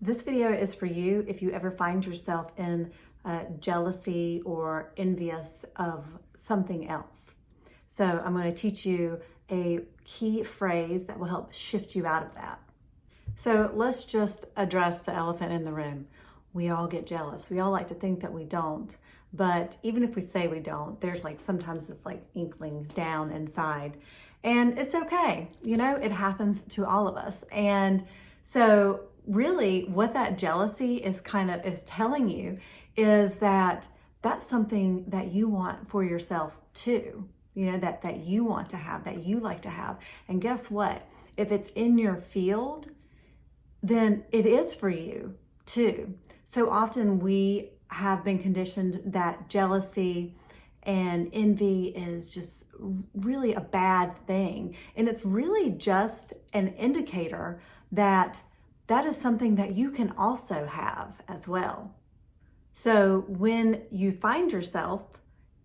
This video is for you if you ever find yourself in jealousy or envious of something else. So I'm going to teach you a key phrase that will help shift you out of that. So let's just address the elephant in the room. We all get jealous. We all like to think that we don't. But even if we say we don't, there's sometimes this inkling down inside. And it's okay. It happens to all of us. And so really what that jealousy is telling you is that that's something that you want for yourself too. That you want to have, that you like to have. And guess what? If it's in your field, then it is for you too. So often we have been conditioned that jealousy and envy is just really a bad thing. And it's really just an indicator that that is something that you can also have as well. So when you find yourself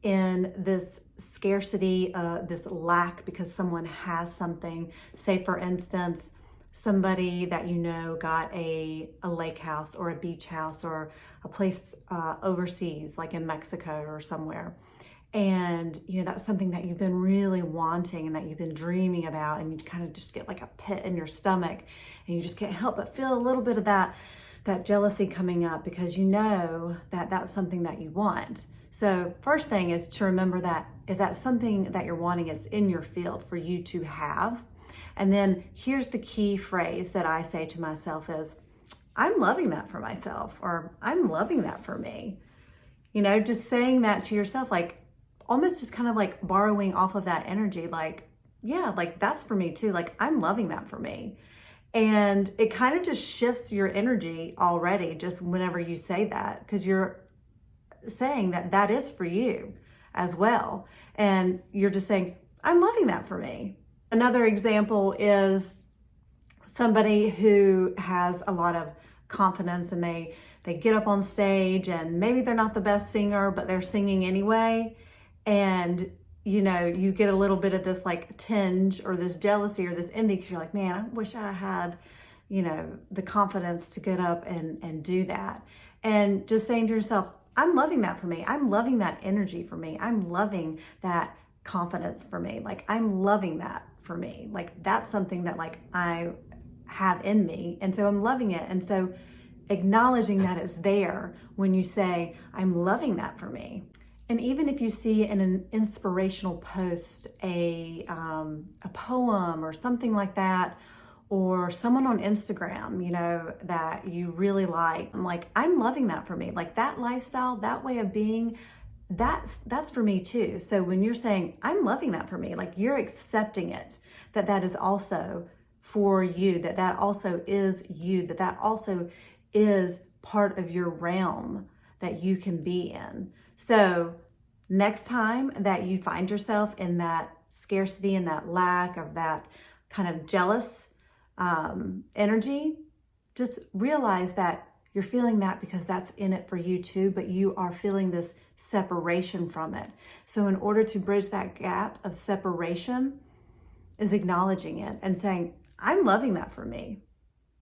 in this scarcity, this lack because someone has something, say for instance, somebody that got a lake house or a beach house or a place overseas, like in Mexico or somewhere. And that's something that you've been really wanting and that you've been dreaming about, and you kind of just get like a pit in your stomach and you just can't help but feel a little bit of that jealousy coming up because that that's something that you want. So first thing is to remember that if that's something that you're wanting, it's in your field for you to have. And then here's the key phrase that I say to myself is, I'm loving that for myself, or I'm loving that for me. Just saying that to yourself, almost just kind of borrowing off of that energy, that's for me too. I'm loving that for me. And it kind of just shifts your energy already just whenever you say that, because you're saying that that is for you as well. And you're just saying, I'm loving that for me. Another example is somebody who has a lot of confidence and they get up on stage and maybe they're not the best singer, but they're singing anyway. And, you get a little bit of this tinge or this jealousy or this envy because you're like, man, I wish I had, the confidence to get up and do that. And just saying to yourself, I'm loving that for me. I'm loving that energy for me. I'm loving that confidence for me. I'm loving that for me. That's something that I have in me. And so I'm loving it. And so acknowledging that it's there when you say, I'm loving that for me. And even if you see in an inspirational post, a poem or something like that, or someone on Instagram, that you really like, I'm loving that for me. That lifestyle, that way of being, that's for me too. So when you're saying, I'm loving that for me, you're accepting it, that is also for you, that also is you, that also is part of your realm that you can be in. So next time that you find yourself in that scarcity and that lack of that kind of jealous energy, just realize that you're feeling that because that's in it for you too, but you are feeling this separation from it. So in order to bridge that gap of separation is acknowledging it and saying, I'm loving that for me.